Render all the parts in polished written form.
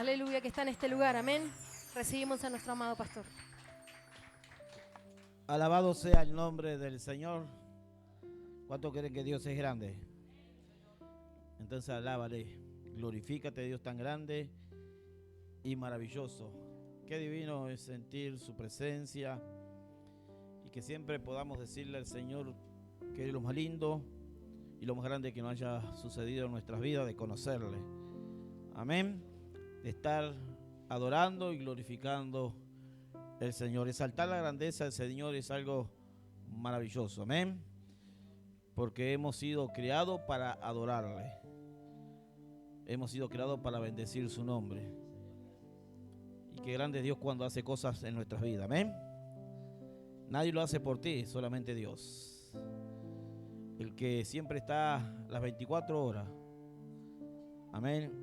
Aleluya, que está en este lugar. Amén. Recibimos a nuestro amado pastor. Alabado sea el nombre del Señor. ¿Cuántos creen que Dios es grande? Entonces alábale, glorifícate, Dios tan grande y maravilloso. Qué divino es sentir su presencia y que siempre podamos decirle al Señor que es lo más lindo y lo más grande que nos haya sucedido en nuestras vidas, de conocerle. Amén. De estar adorando y glorificando el Señor. Exaltar la grandeza del Señor es algo maravilloso. Amén. Porque hemos sido creados para adorarle. Hemos sido creados para bendecir su nombre. Y qué grande es Dios cuando hace cosas en nuestras vidas. Amén. Nadie lo hace por ti, solamente Dios. El que siempre está las 24 horas. Amén.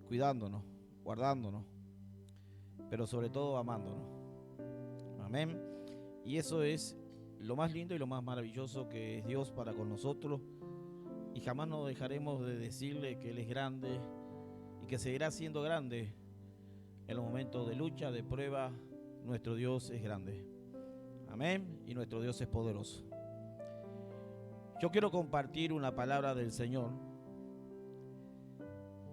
Cuidándonos, guardándonos, pero sobre todo amándonos. Amén. Y eso es lo más lindo y lo más maravilloso que es Dios para con nosotros. Y jamás nos dejaremos de decirle que Él es grande y que seguirá siendo grande en los momentos de lucha, de prueba. Nuestro Dios es grande. Amén. Y nuestro Dios es poderoso. Yo quiero compartir una palabra del Señor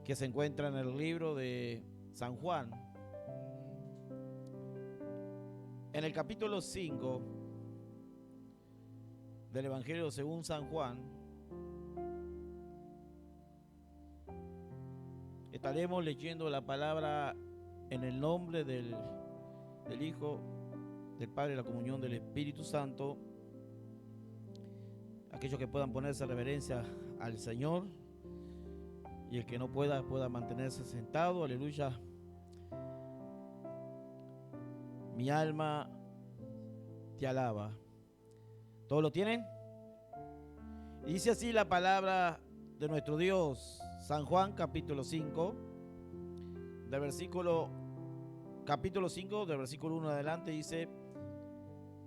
que se encuentra en el libro de San Juan, en el capítulo 5 del Evangelio según San Juan. Estaremos leyendo la palabra en el nombre del Hijo, del Padre, la comunión del Espíritu Santo. Aquellos que puedan ponerse reverencia al Señor, y el que no pueda mantenerse sentado. Aleluya. Mi alma te alaba. ¿Todos lo tienen? Y dice así la palabra de nuestro Dios. San Juan capítulo 5, capítulo 5 del versículo 1 adelante, dice: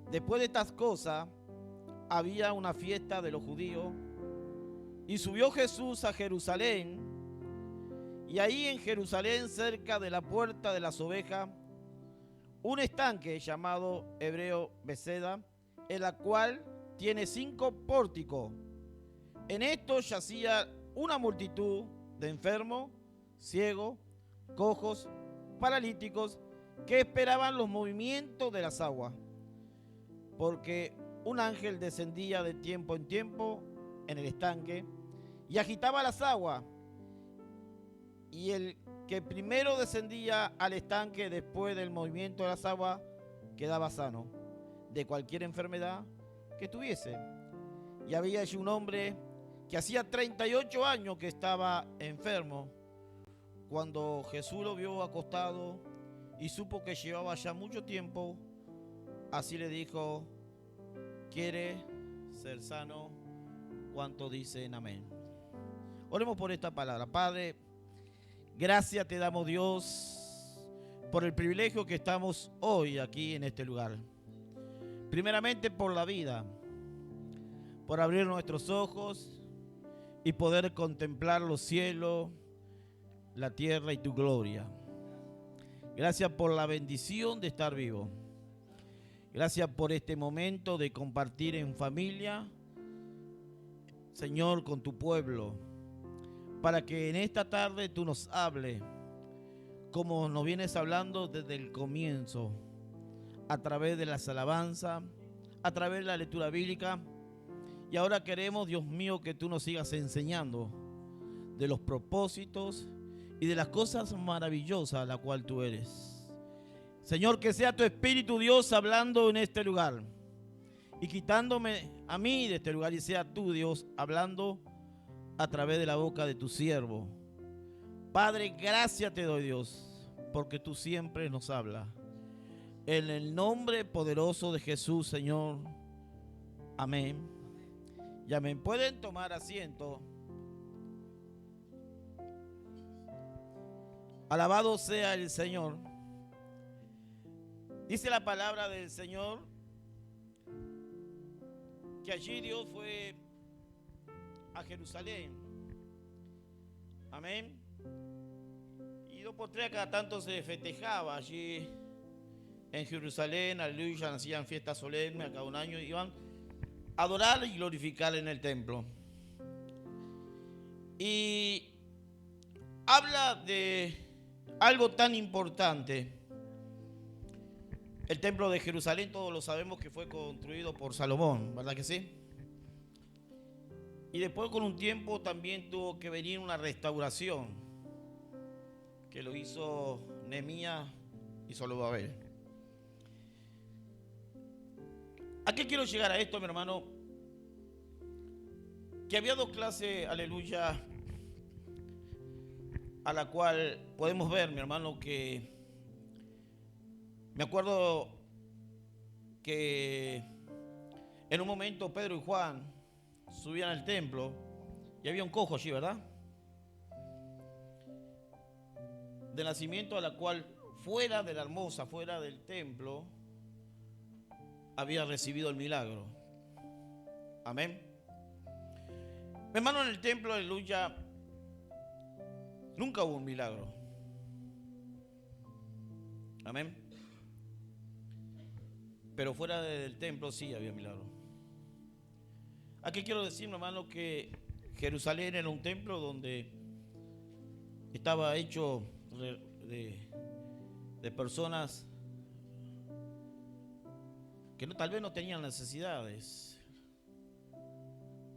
después de estas cosas había una fiesta de los judíos, y subió Jesús a Jerusalén. Y ahí en Jerusalén, cerca de la puerta de las ovejas, un estanque llamado hebreo Beseda, en la cual tiene 5 pórticos. En esto yacía una multitud de enfermos, ciegos, cojos, paralíticos, que esperaban los movimientos de las aguas, porque un ángel descendía de tiempo en tiempo en el estanque y agitaba las aguas. Y el que primero descendía al estanque después del movimiento de las aguas quedaba sano de cualquier enfermedad que tuviese. Y había allí un hombre que hacía 38 años que estaba enfermo. Cuando Jesús lo vio acostado y supo que llevaba ya mucho tiempo, así le dijo: ¿quiere ser sano? ¿Cuánto dicen amén? Oremos por esta palabra. Padre, gracias te damos, Dios, por el privilegio que estamos hoy aquí en este lugar. Primeramente por la vida, por abrir nuestros ojos y poder contemplar los cielos, la tierra y tu gloria. Gracias por la bendición de estar vivo. Gracias por este momento de compartir en familia, Señor, con tu pueblo, para que en esta tarde tú nos hables, como nos vienes hablando desde el comienzo, a través de las alabanzas, a través de la lectura bíblica. Y ahora queremos, Dios mío, que tú nos sigas enseñando de los propósitos y de las cosas maravillosas a la cual tú eres. Señor, que sea tu Espíritu, Dios, hablando en este lugar y quitándome a mí de este lugar, y sea tú, Dios, hablando a través de la boca de tu siervo. Padre, gracias te doy, Dios, porque tú siempre nos hablas. En el nombre poderoso de Jesús, Señor. Amén. Y amén. Pueden tomar asiento. Alabado sea el Señor. Dice la palabra del Señor que allí Dios fue a Jerusalén. Amén. 2 por 3 cada tanto se festejaba allí en Jerusalén, aleluya, hacían fiestas solemnes a cada un año, iban a adorar y glorificar en el templo. Y habla de algo tan importante. El templo de Jerusalén, todos lo sabemos que fue construido por Salomón, ¿verdad que sí? Y después con un tiempo también tuvo que venir una restauración, que lo hizo Nehemías y Zorobabel. ¿A qué quiero llegar a esto, mi hermano? Que había dos clases, aleluya, a la cual podemos ver, mi hermano, que me acuerdo que en un momento Pedro y Juan subían al templo y había un cojo allí, ¿verdad? De nacimiento, a la cual fuera de la hermosa, fuera del templo, había recibido el milagro. Amén. Mi hermano, en el templo, aleluya, nunca hubo un milagro. Amén. Pero fuera del templo sí había milagro. Aquí quiero decir, mi hermano, que Jerusalén era un templo donde estaba hecho de personas que tal vez no tenían necesidades.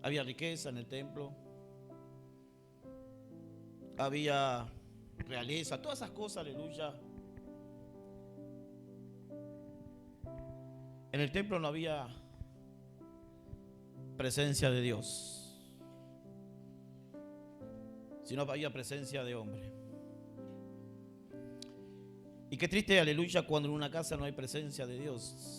Había riqueza en el templo, había realeza, todas esas cosas, aleluya. En el templo no había presencia de Dios, sino había presencia de hombre. Y qué triste, aleluya, cuando en una casa no hay presencia de Dios.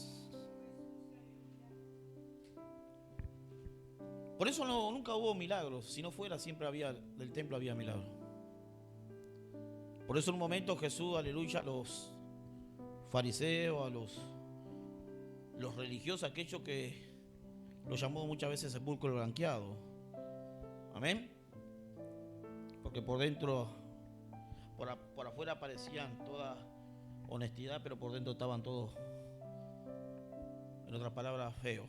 Por eso nunca hubo milagros. Si no fuera, siempre del templo había milagros. Por eso en un momento Jesús, aleluya, a los fariseos, a los religiosos, aquellos que lo llamó muchas veces sepulcro blanqueado. Amén. Porque por dentro, por afuera parecían toda honestidad, pero por dentro estaban todos, en otras palabras, feos,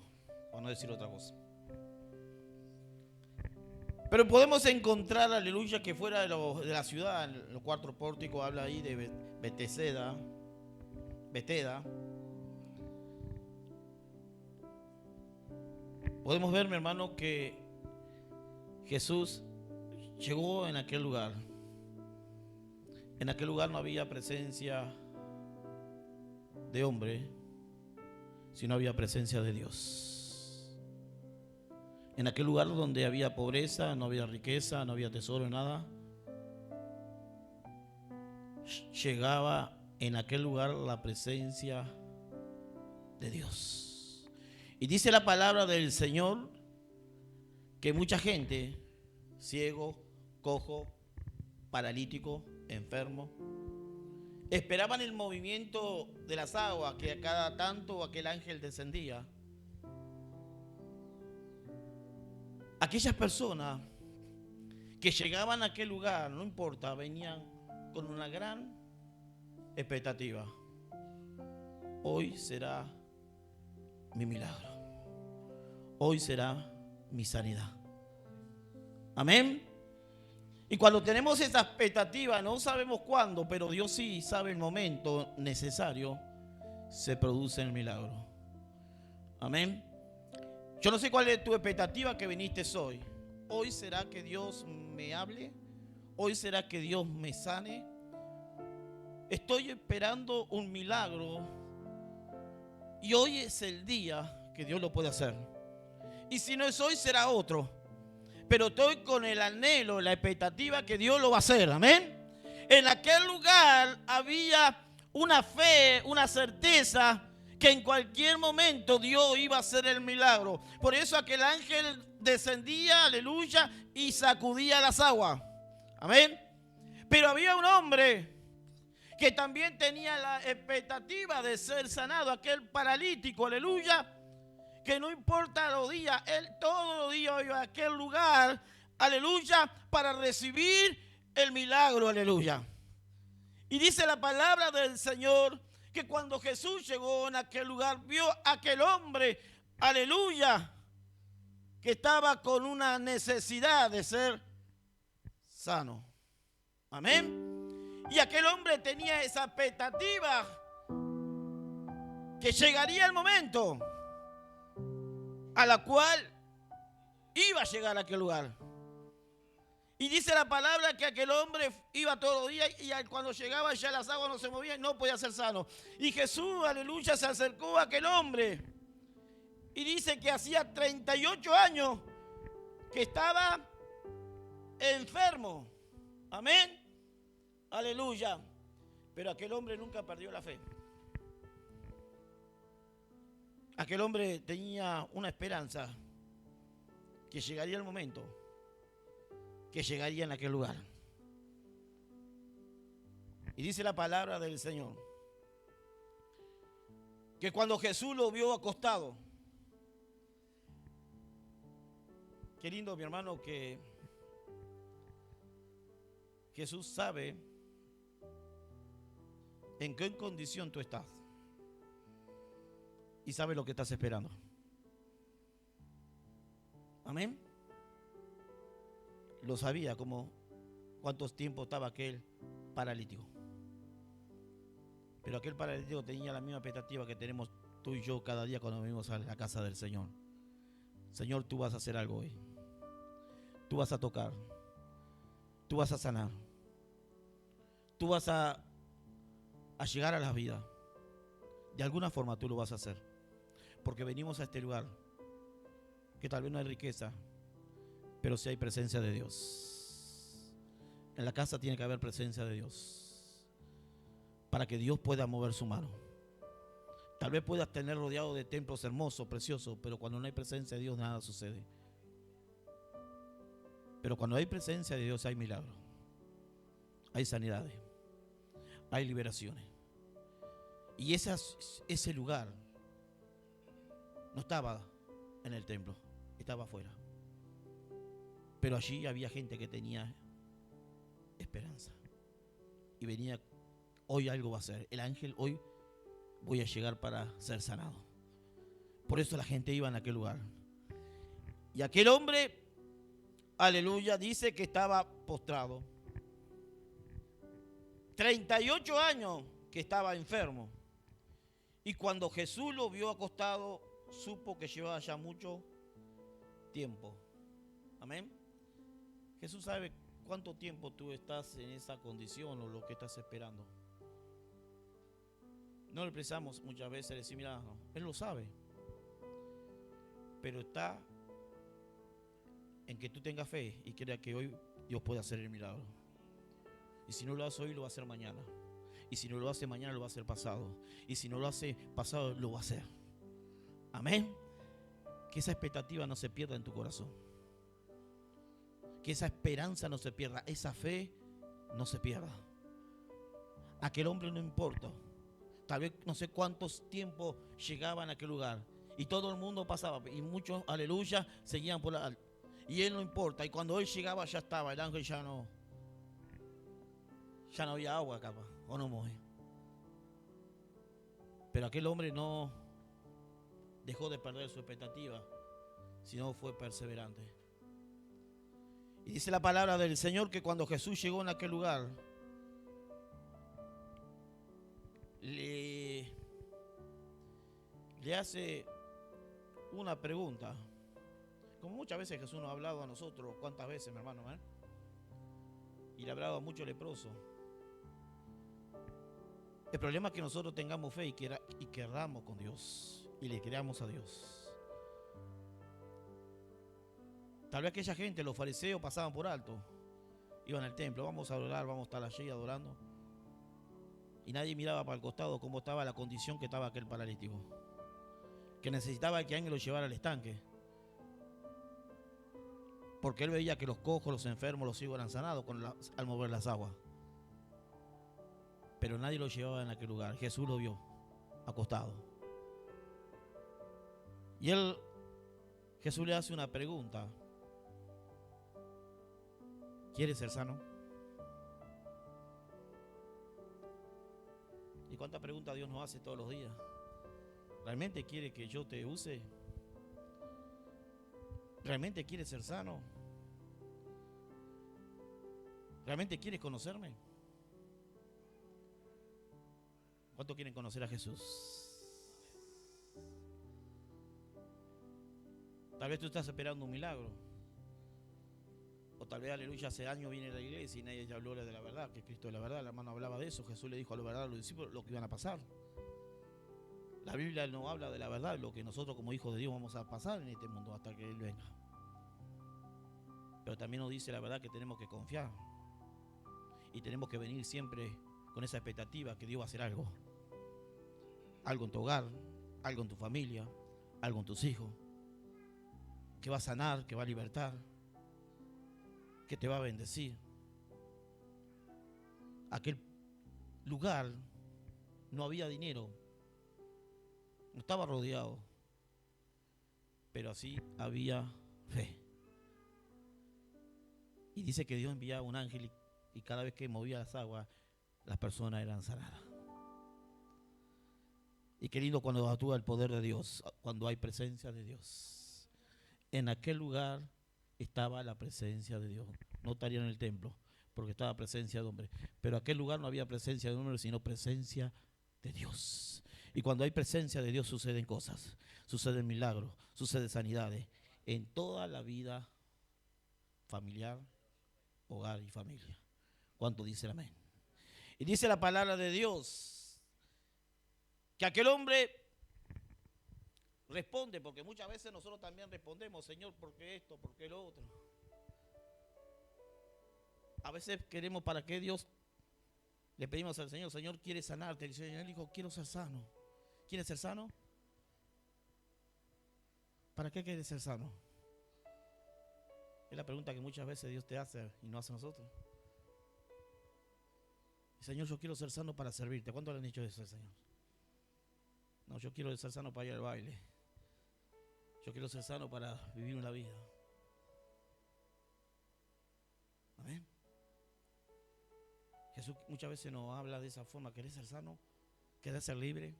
para no decir otra cosa. Pero podemos encontrar, aleluya, que fuera de la ciudad, en los cuatro pórticos, habla ahí de Betesda. Podemos ver, mi hermano, que Jesús llegó en aquel lugar. En aquel lugar no había presencia de hombre, sino había presencia de Dios. En aquel lugar donde había pobreza, no había riqueza, no había tesoro, nada, llegaba en aquel lugar la presencia de Dios. Y dice la palabra del Señor que mucha gente, ciego, cojo, paralítico, enfermo, esperaban el movimiento de las aguas, que a cada tanto aquel ángel descendía. Aquellas personas que llegaban a aquel lugar, no importa, venían con una gran expectativa. Hoy será mi milagro. Hoy será mi sanidad. Amén. Y cuando tenemos esa expectativa, no sabemos cuándo, pero Dios sí sabe el momento necesario, se produce el milagro. Amén. Yo no sé cuál es tu expectativa que viniste hoy. Hoy será que Dios me hable. Hoy será que Dios me sane. Estoy esperando un milagro. Y hoy es el día que Dios lo puede hacer. Y si no es hoy, será otro. Pero estoy con el anhelo, la expectativa que Dios lo va a hacer. Amén. En aquel lugar había una fe, una certeza que en cualquier momento Dios iba a hacer el milagro. Por eso aquel ángel descendía, aleluya, y sacudía las aguas. Amén. Pero había un hombre que también tenía la expectativa de ser sanado, aquel paralítico, aleluya, que no importa los días, él todos los días iba a aquel lugar, aleluya, para recibir el milagro, aleluya. Y dice la palabra del Señor que cuando Jesús llegó en aquel lugar, vio a aquel hombre, aleluya, que estaba con una necesidad de ser sano. Amén. Y aquel hombre tenía esa expectativa que llegaría el momento a la cual iba a llegar a aquel lugar. Y dice la palabra que aquel hombre iba todos los días y cuando llegaba ya las aguas no se movían y no podía ser sano. Y Jesús, aleluya, se acercó a aquel hombre y dice que hacía 38 años que estaba enfermo. Amén. Aleluya. Pero aquel hombre nunca perdió la fe. Aquel hombre tenía una esperanza que llegaría el momento que llegaría en aquel lugar. Y dice la palabra del Señor que cuando Jesús lo vio acostado, qué lindo, mi hermano, que Jesús sabe en qué condición tú estás y sabe lo que estás esperando. Amén. Lo sabía como cuántos tiempos estaba aquel paralítico. Pero aquel paralítico tenía la misma expectativa que tenemos tú y yo cada día cuando venimos a la casa del Señor. Señor, tú vas a hacer algo hoy. Tú vas a tocar. Tú vas a sanar. Tú vas a llegar a la vida. De alguna forma tú lo vas a hacer. Porque venimos a este lugar que tal vez no hay riqueza, pero sí hay presencia de Dios. En la casa tiene que haber presencia de Dios para que Dios pueda mover su mano. Tal vez puedas tener rodeado de templos hermosos, preciosos, pero cuando no hay presencia de Dios nada sucede. Pero cuando hay presencia de Dios hay milagros, hay sanidades, hay liberaciones. Y ese lugar no estaba en el templo, estaba afuera. Pero allí había gente que tenía esperanza. Y venía, hoy algo va a ser. El ángel, hoy voy a llegar para ser sanado. Por eso la gente iba en aquel lugar. Y aquel hombre, aleluya, dice que estaba postrado. 38 años que estaba enfermo. Y cuando Jesús lo vio acostado, supo que llevaba ya mucho tiempo. Amén. Jesús sabe cuánto tiempo tú estás en esa condición o lo que estás esperando. No le precisamos muchas veces decir, mira, no, Él lo sabe. Pero está en que tú tengas fe y creas que hoy Dios puede hacer el milagro. Y si no lo hace hoy, lo va a hacer mañana. Y si no lo hace mañana, lo va a hacer pasado. Y si no lo hace pasado, lo va a hacer. Amén. Que esa expectativa no se pierda en tu corazón. Que esa esperanza no se pierda. Esa fe no se pierda. Aquel hombre no importa. Tal vez no sé cuántos tiempos llegaban a aquel lugar. Y todo el mundo pasaba. Y muchos, aleluya, seguían por la... Y él no importa. Y cuando él llegaba ya estaba. El ángel ya no había agua acá. O no moje. Pero aquel hombre no dejó de perder su expectativa, sino fue perseverante. Y dice la palabra del Señor que cuando Jesús llegó en aquel lugar, le hace una pregunta. Como muchas veces Jesús nos ha hablado a nosotros, ¿cuántas veces, mi hermano? Y le ha hablado a muchos leprosos. El problema es que nosotros tengamos fe y querramos con Dios y le creamos a Dios. Tal vez aquella gente, los fariseos, pasaban por alto, iban al templo, vamos a adorar, vamos a estar allí adorando. Y nadie miraba para el costado cómo estaba la condición que estaba aquel paralítico, que necesitaba que alguien lo llevara al estanque. Porque él veía que los cojos, los enfermos, los ciegos eran sanados al mover las aguas. Pero nadie lo llevaba en aquel lugar. Jesús lo vio acostado. Y Jesús le hace una pregunta. ¿Quieres ser sano? ¿Y cuántas preguntas Dios nos hace todos los días? ¿Realmente quiere que yo te use? ¿Realmente quieres ser sano? ¿Realmente quieres conocerme? ¿Cuántos quieren conocer a Jesús? Tal vez tú estás esperando un milagro. O tal vez, aleluya, hace años viene a la iglesia y nadie ya habló de la verdad, que Cristo es la verdad. El hermano hablaba de eso. Jesús le dijo a la verdad a los discípulos lo que iban a pasar. La Biblia no habla de la verdad, lo que nosotros como hijos de Dios vamos a pasar en este mundo hasta que Él venga. Pero también nos dice la verdad que tenemos que confiar. Y tenemos que venir siempre con esa expectativa que Dios va a hacer algo. Algo en tu hogar, algo en tu familia, algo en tus hijos. Que va a sanar, que va a libertar, que te va a bendecir. Aquel lugar no había dinero, no estaba rodeado, pero así había fe. Y dice que Dios enviaba un ángel y cada vez que movía las aguas, las personas eran sanadas. Y qué lindo cuando actúa el poder de Dios, cuando hay presencia de Dios. En aquel lugar estaba la presencia de Dios. No estaría en el templo, porque estaba presencia de hombre. Pero en aquel lugar no había presencia de hombre, sino presencia de Dios. Y cuando hay presencia de Dios suceden cosas, suceden milagros, suceden sanidades en toda la vida familiar, hogar y familia. ¿Cuánto dice el amén? Y dice la palabra de Dios que aquel hombre responde, porque muchas veces nosotros también respondemos, Señor, ¿por qué esto? ¿Por qué lo otro? A veces queremos para qué Dios, le pedimos al Señor, Señor, quiere sanarte. El Señor dijo, quiero ser sano. ¿Quieres ser sano? ¿Para qué quieres ser sano? Es la pregunta que muchas veces Dios te hace y no hace a nosotros. Señor, yo quiero ser sano para servirte. ¿Cuánto le han dicho eso al Señor? No, yo quiero ser sano para ir al baile. Yo quiero ser sano para vivir una vida. Amén. Jesús muchas veces nos habla de esa forma. ¿Querés ser sano? ¿Querés ser libre?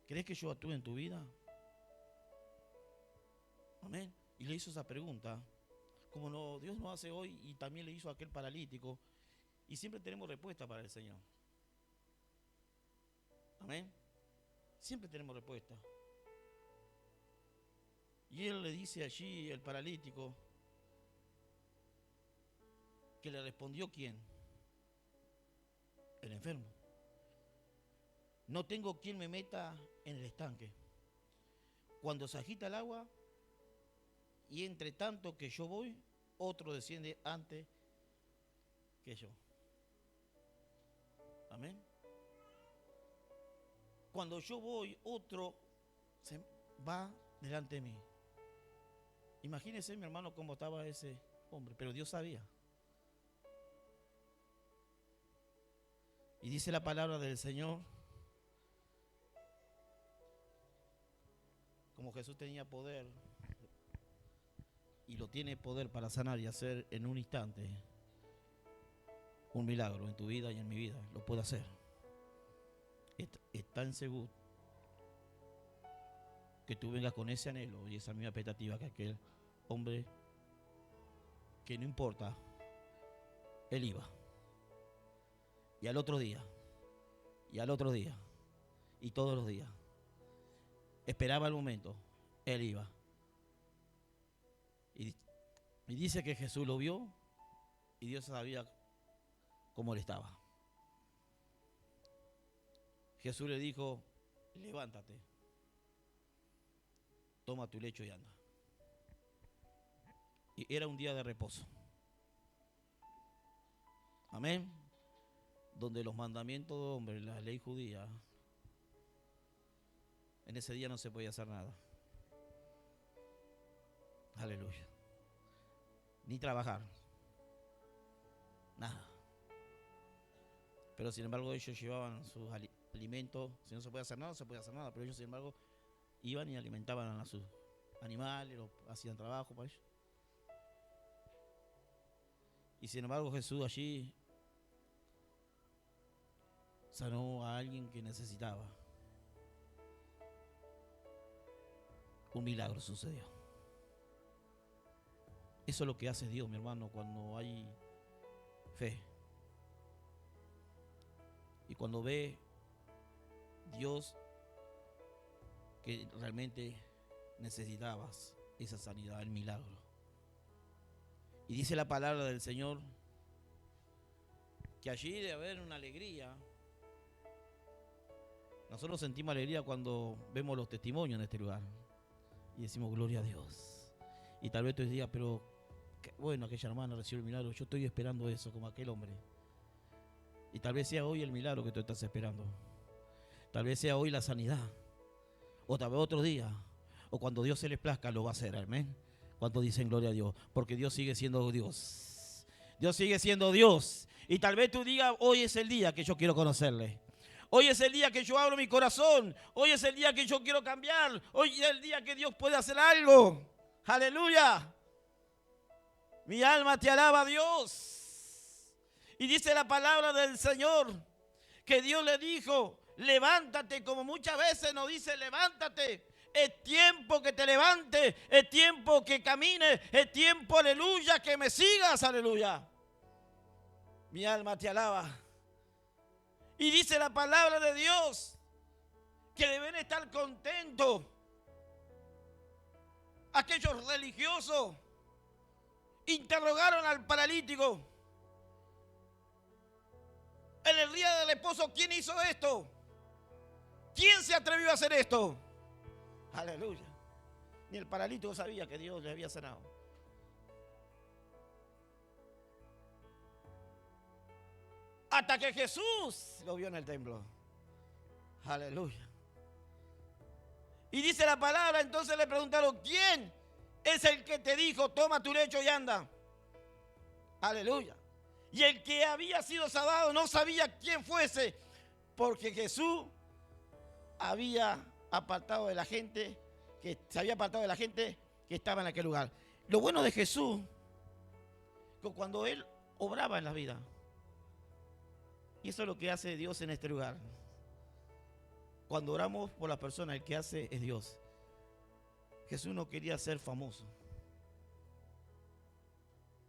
¿Querés que yo actúe en tu vida? Amén. Y le hizo esa pregunta. Como no, Dios nos hace hoy y también le hizo a aquel paralítico. Y siempre tenemos respuesta para el Señor. Amén. Siempre tenemos respuesta. Y Él le dice allí, el paralítico, que le respondió ¿quién? El enfermo. No tengo quien me meta en el estanque. Cuando se agita el agua y entre tanto que yo voy, otro desciende antes que yo. Amén. Cuando yo voy, otro se va delante de mí. Imagínese, mi hermano, cómo estaba ese hombre, pero Dios sabía. Y dice la palabra del Señor, como Jesús tenía poder y lo tiene poder para sanar y hacer en un instante un milagro en tu vida y en mi vida, lo puede hacer. Es tan seguro que tú vengas con ese anhelo y esa misma expectativa que aquel hombre, que no importa, él iba. Y al otro día, y al otro día, y todos los días, esperaba el momento, él iba. Y dice que Jesús lo vio y Dios sabía cómo él estaba. Jesús le dijo, levántate, toma tu lecho y anda. Y era un día de reposo. Amén. Donde los mandamientos de hombre, la ley judía, en ese día no se podía hacer nada. Aleluya. Ni trabajar. Nada. Pero sin embargo ellos llevaban sus alimentos. Si no se puede hacer nada, no se puede hacer nada. Pero ellos sin embargo iban y alimentaban a sus animales, hacían trabajo para ellos. Y sin embargo Jesús allí sanó a alguien que necesitaba. Un milagro sucedió. Eso es lo que hace Dios, mi hermano, cuando hay fe. Y cuando ve Dios que realmente necesitabas esa sanidad, el milagro. Y dice la palabra del Señor que allí debe haber una alegría. Nosotros sentimos alegría cuando vemos los testimonios en este lugar y decimos gloria a Dios. Y tal vez tú digas, pero qué bueno, aquella hermana recibió el milagro, yo estoy esperando eso como aquel hombre. Y tal vez sea hoy el milagro que tú estás esperando. Tal vez sea hoy la sanidad. O tal vez otro día. O cuando Dios se les plazca lo va a hacer. Amén. Cuando dicen gloria a Dios. Porque Dios sigue siendo Dios. Dios sigue siendo Dios. Y tal vez tú digas, hoy es el día que yo quiero conocerle. Hoy es el día que yo abro mi corazón. Hoy es el día que yo quiero cambiar. Hoy es el día que Dios puede hacer algo. Aleluya. Mi alma te alaba, Dios. Y dice la palabra del Señor que Dios le dijo, levántate, como muchas veces nos dice, levántate. Es tiempo que te levantes, es tiempo que camines, es tiempo, aleluya, que me sigas, aleluya. Mi alma te alaba. Y dice la palabra de Dios que deben estar contentos aquellos religiosos. Interrogaron al paralítico. En el día del esposo, ¿quién hizo esto? ¿Quién se atrevió a hacer esto? Aleluya. Ni el paralítico sabía que Dios le había sanado. Hasta que Jesús lo vio en el templo. Aleluya. Y dice la palabra, entonces le preguntaron, ¿quién es el que te dijo, toma tu lecho y anda? Aleluya. Y el que había sido sanado no sabía quién fuese, porque Jesús había apartado de la gente, que se había apartado de la gente que estaba en aquel lugar. Lo bueno de Jesús, que cuando Él obraba en la vida, y eso es lo que hace Dios en este lugar. Cuando oramos por las personas, el que hace es Dios. Jesús no quería ser famoso.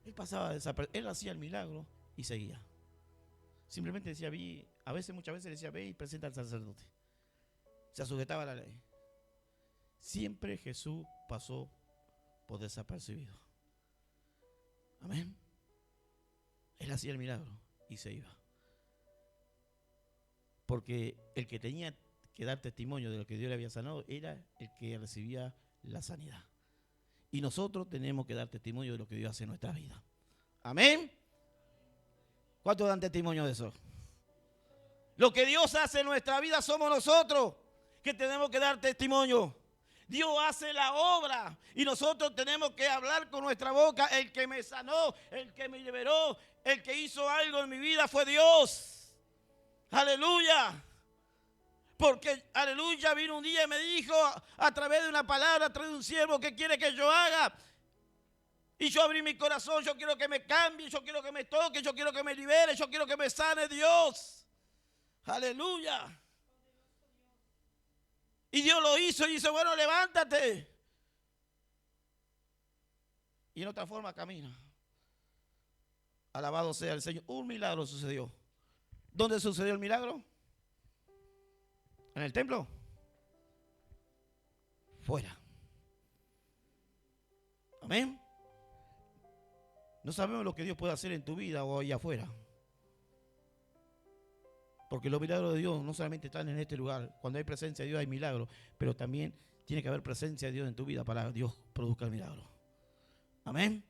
Él pasaba desapercibido, él hacía el milagro y seguía. Simplemente decía, muchas veces decía, ve y presenta al sacerdote. Se sujetaba a la ley. Siempre Jesús pasó por desapercibido. Amén. Él hacía el milagro y se iba. Porque el que tenía que dar testimonio de lo que Dios le había sanado era el que recibía la sanidad. Y nosotros tenemos que dar testimonio de lo que Dios hace en nuestra vida. Amén. ¿Cuántos dan testimonio de eso? Lo que Dios hace en nuestra vida somos nosotros que tenemos que dar testimonio. Dios hace la obra y nosotros tenemos que hablar con nuestra boca. El que me sanó, el que me liberó, el que hizo algo en mi vida fue Dios. Aleluya. Porque, aleluya, vino un día y me dijo a través de una palabra, a través de un siervo, ¿qué quiere que yo haga? Y yo abrí mi corazón, yo quiero que me cambie, yo quiero que me toque, yo quiero que me libere, yo quiero que me sane Dios. Aleluya. Y Dios lo hizo y dice, bueno, levántate. Y en otra forma camina. Alabado sea el Señor. Un milagro sucedió. ¿Dónde sucedió el milagro? ¿En el templo? Fuera. Amén. No sabemos lo que Dios puede hacer en tu vida o allá afuera. Porque los milagros de Dios no solamente están en este lugar. Cuando hay presencia de Dios hay milagros. Pero también tiene que haber presencia de Dios en tu vida para que Dios produzca el milagro. Amén.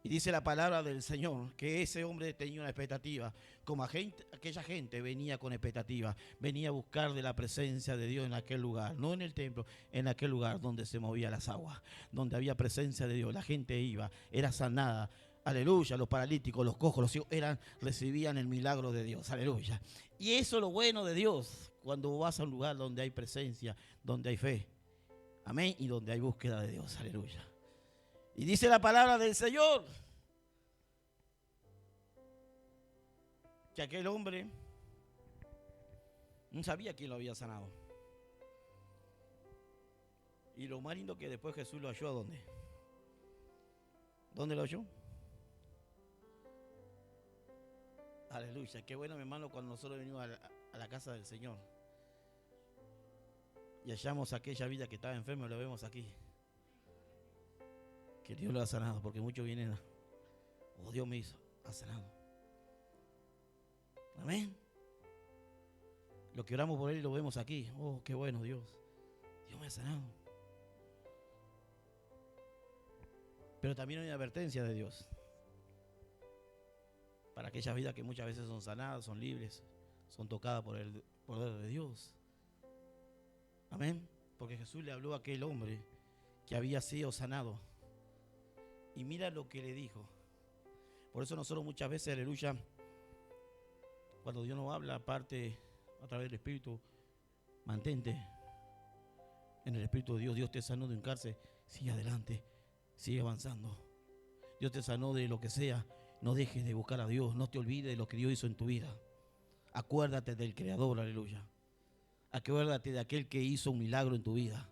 Y dice la palabra del Señor que ese hombre tenía una expectativa. Como aquella gente venía con expectativa. Venía a buscar de la presencia de Dios en aquel lugar. No en el templo, en aquel lugar donde se movían las aguas. Donde había presencia de Dios. La gente iba, era sanada. Aleluya, los paralíticos, los cojos, los ciegos recibían el milagro de Dios. Aleluya. Y eso es lo bueno de Dios. Cuando vas a un lugar donde hay presencia, donde hay fe. Amén. Y donde hay búsqueda de Dios. Aleluya. Y dice la palabra del Señor que aquel hombre No sabía quién lo había sanado. Y lo más lindo que después Jesús lo halló, ¿a dónde? ¿Dónde lo halló? Aleluya. Qué bueno, mi hermano, cuando nosotros venimos a la casa del Señor y hallamos aquella vida que estaba enferma, lo vemos aquí. Que Dios lo ha sanado, porque muchos vienen oh, Dios me hizo, ha sanado. Amén. Lo que oramos por Él lo vemos aquí. Oh, qué bueno, Dios. Dios me ha sanado. Pero también hay una advertencia de Dios para aquellas vidas que muchas veces son sanadas, son libres, son tocadas por el poder de Dios. Amén. Porque Jesús le habló a aquel hombre que había sido sanado. Y mira lo que le dijo. Por eso nosotros muchas veces, aleluya, cuando Dios nos habla, aparte a través del Espíritu, mantente en el Espíritu de Dios. Dios te sanó de un cárcel, sigue adelante, sigue avanzando. Dios te sanó de lo que sea, no dejes de buscar a Dios, no te olvides de lo que Dios hizo en tu vida. Acuérdate del Creador, aleluya. Acuérdate de aquel que hizo un milagro en tu vida.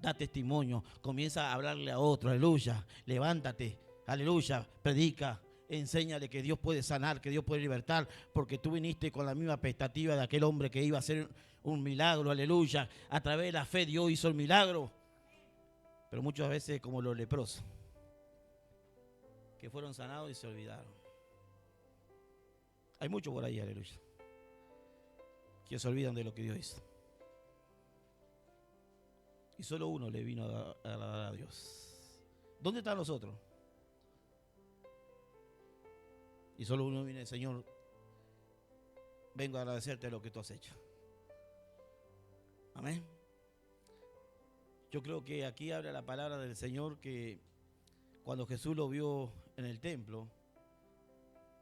Da testimonio, comienza a hablarle a otro, aleluya. Levántate, aleluya, predica, enséñale que Dios puede sanar, que Dios puede libertar, porque tú viniste con la misma expectativa de aquel hombre que iba a hacer un milagro, aleluya. A través de la fe Dios hizo el milagro. Pero muchas veces como los leprosos, que fueron sanados y se olvidaron. Hay muchos por ahí, aleluya, que se olvidan de lo que Dios hizo. Y solo uno le vino a agradar a Dios. ¿Dónde están los otros? Y solo uno viene, Señor, vengo a agradecerte lo que tú has hecho. Amén. Yo creo que aquí habla la palabra del Señor que cuando Jesús lo vio en el templo,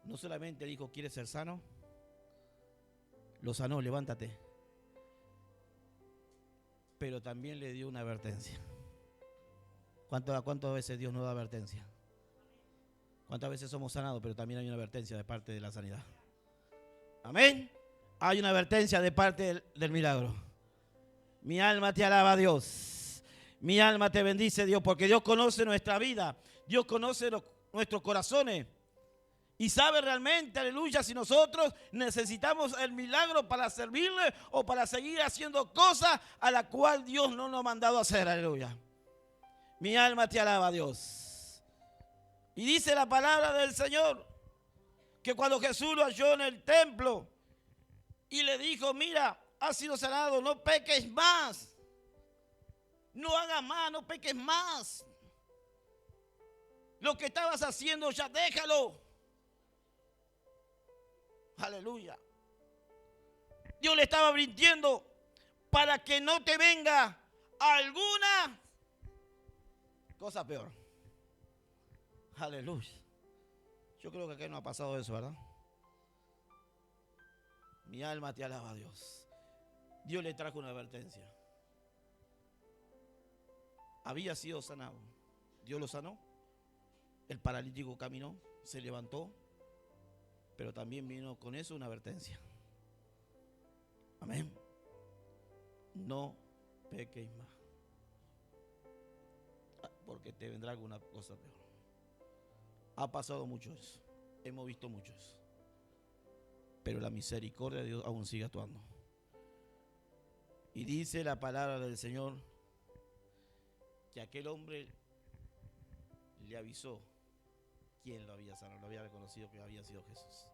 no solamente dijo, ¿quieres ser sano? Lo sanó, levántate. Pero también le dio una advertencia. ¿Cuántas veces Dios nos da advertencia? ¿Cuántas veces somos sanados? Pero también hay una advertencia de parte de la sanidad. Amén. Hay una advertencia de parte del milagro. Mi alma te alaba, Dios. Mi alma te bendice, Dios, porque Dios conoce nuestra vida. Dios conoce nuestros corazones. Y sabe realmente, aleluya, si nosotros necesitamos el milagro para servirle o para seguir haciendo cosas a la cual Dios no nos ha mandado a hacer, aleluya. Mi alma te alaba, Dios. Y dice la palabra del Señor que cuando Jesús lo halló en el templo y le dijo, mira, has sido sanado, no peques más. No hagas más, no peques más. Lo que estabas haciendo ya déjalo. Aleluya. Dios le estaba advirtiendo para que no te venga alguna cosa peor. Aleluya. Yo creo que aquí no ha pasado eso, ¿verdad? Mi alma te alaba, Dios. Dios le trajo una advertencia. Había sido sanado. Dios lo sanó. El paralítico caminó, se levantó. Pero también vino con eso una advertencia. Amén. No pequéis más, porque te vendrá alguna cosa peor. Ha pasado mucho eso. Hemos visto muchos. Pero la misericordia de Dios aún sigue actuando. Y dice la palabra del Señor que aquel hombre le avisó quién lo había sanado, lo había reconocido que había sido Jesús.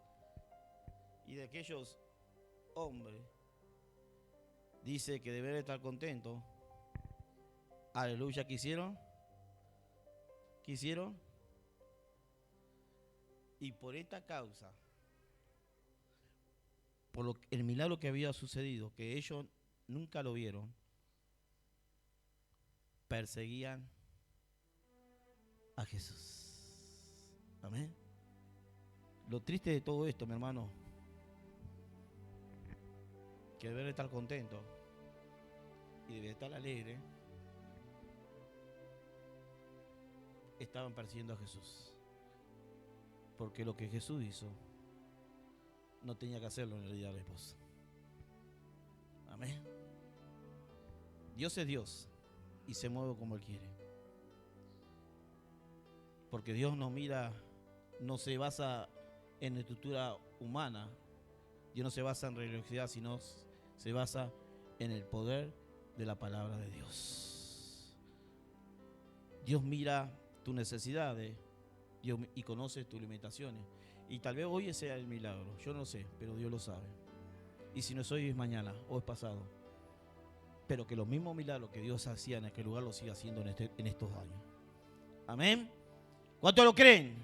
Y de aquellos hombres dice que deben estar contentos. Aleluya, ¿quisieron? Y por esta causa, por el milagro que había sucedido, que ellos nunca lo vieron, perseguían a Jesús. Amén. Lo triste de todo esto, mi hermano, que deben estar contentos y deben estar alegres, estaban persiguiendo a Jesús. Porque lo que Jesús hizo no tenía que hacerlo en el día de la esposa. Amén. Dios es Dios y se mueve como Él quiere. Porque Dios no mira, no se basa en la estructura humana. Dios no se basa en religiosidad, sino se basa en el poder de la palabra de Dios. Dios mira tus necesidades y conoce tus limitaciones. Y tal vez hoy sea el milagro, yo no sé, pero Dios lo sabe. Y si no es hoy, es mañana o es pasado. Pero que los mismos milagros que Dios hacía en aquel lugar, lo siga haciendo en estos años. Amén. ¿Cuántos lo creen?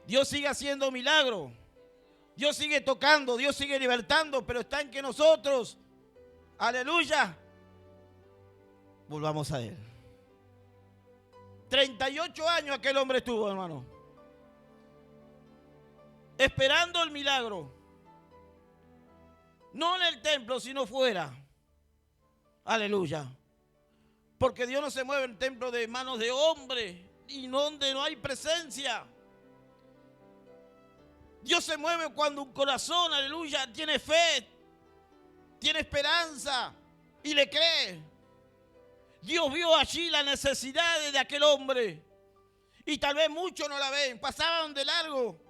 Dios sigue haciendo milagros. Dios sigue tocando, Dios sigue libertando, pero está en que nosotros, aleluya, volvamos a Él. 38 años aquel hombre estuvo, hermano, esperando el milagro. No en el templo, sino fuera. Aleluya. Porque Dios no se mueve en el templo de manos de hombre y donde no hay presencia. Dios se mueve cuando un corazón, aleluya, tiene fe, tiene esperanza y le cree. Dios vio allí la necesidad de aquel hombre y tal vez muchos no la ven, pasaban de largo.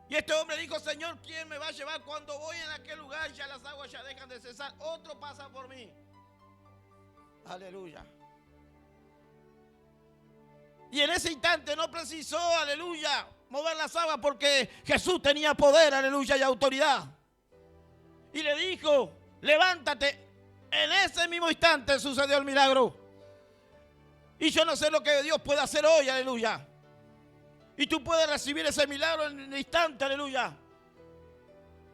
Y este hombre dijo: Señor, ¿quién me va a llevar cuando voy en aquel lugar? Ya las aguas ya dejan de cesar, otro pasa por mí. Aleluya. Y en ese instante no precisó, aleluya, mover las aguas porque Jesús tenía poder, aleluya, y autoridad. Y le dijo: levántate. En ese mismo instante sucedió el milagro. Y yo no sé lo que Dios puede hacer hoy, aleluya. Y tú puedes recibir ese milagro en el instante, aleluya.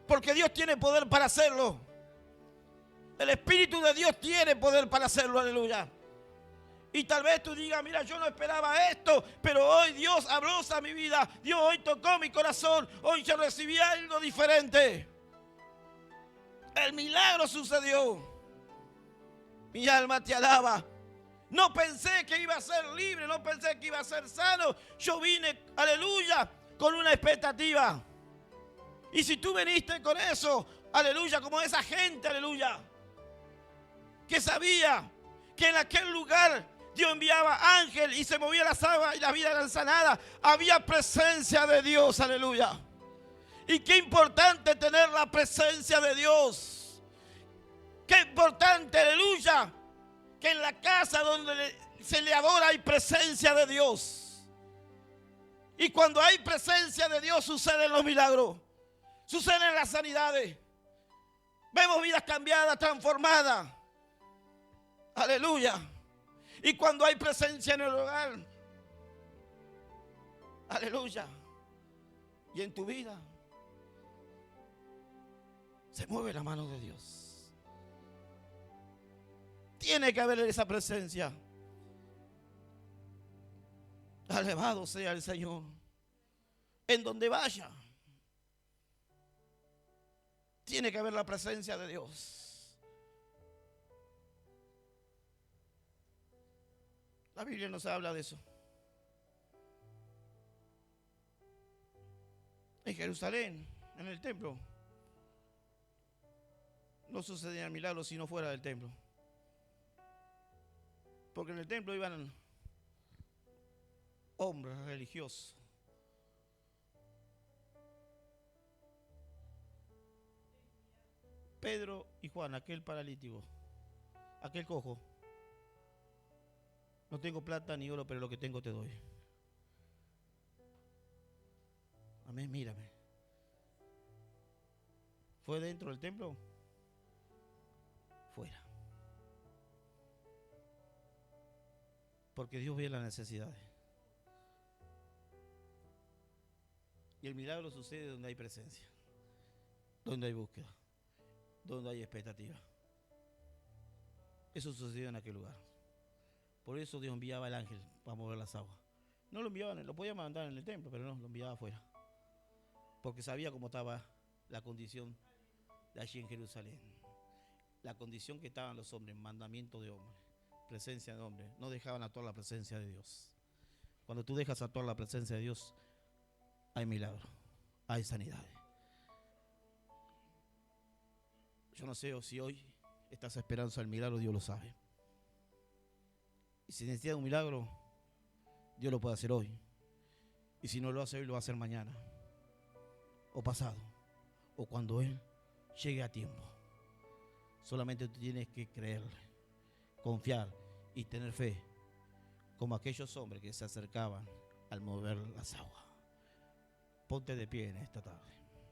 Porque Dios tiene poder para hacerlo. El Espíritu de Dios tiene poder para hacerlo, aleluya. Y tal vez tú digas: mira, yo no esperaba esto, pero hoy Dios habló a mi vida. Dios hoy tocó mi corazón. Hoy yo recibí algo diferente. El milagro sucedió. Mi alma te alaba. No pensé que iba a ser libre, no pensé que iba a ser sano. Yo vine, aleluya, con una expectativa. Y si tú viniste con eso, aleluya, como esa gente, aleluya, que sabía que en aquel lugar Dios enviaba ángel y se movía las aguas y las vidas eran sanadas, había presencia de Dios, aleluya. Y qué importante tener la presencia de Dios. Qué importante, aleluya, que en la casa donde se le adora hay presencia de Dios. Y cuando hay presencia de Dios suceden los milagros, suceden las sanidades. Vemos vidas cambiadas, transformadas. Aleluya. Y cuando hay presencia en el hogar, aleluya, y en tu vida, se mueve la mano de Dios. Tiene que haber esa presencia. Alabado sea el Señor. En donde vaya, tiene que haber la presencia de Dios. La Biblia nos habla de eso. En Jerusalén, en el templo, no sucedían milagros si no fuera del templo. Porque en el templo iban hombres religiosos. Pedro y Juan, aquel paralítico, aquel cojo. No tengo plata ni oro, pero lo que tengo te doy. Amén, mírame. ¿Fue dentro del templo? Fuera. Porque Dios ve las necesidades. Y el milagro sucede donde hay presencia, donde hay búsqueda, donde hay expectativa. Eso sucedió en aquel lugar. Por eso Dios enviaba al ángel para mover las aguas. No lo enviaban, lo podía mandar en el templo, pero no, lo enviaba afuera. Porque sabía cómo estaba la condición de allí en Jerusalén. La condición que estaban los hombres, mandamiento de hombres, presencia de hombres. No dejaban actuar la presencia de Dios. Cuando tú dejas actuar la presencia de Dios, hay milagros, hay sanidades. Yo no sé si hoy estás esperando el milagro, Dios lo sabe. Y si necesitas un milagro, Dios lo puede hacer hoy. Y si no lo hace hoy, lo va a hacer mañana, o pasado, o cuando Él llegue a tiempo. Solamente tú tienes que creerle, confiar y tener fe, como aquellos hombres que se acercaban al mover las aguas. Ponte de pie en esta tarde.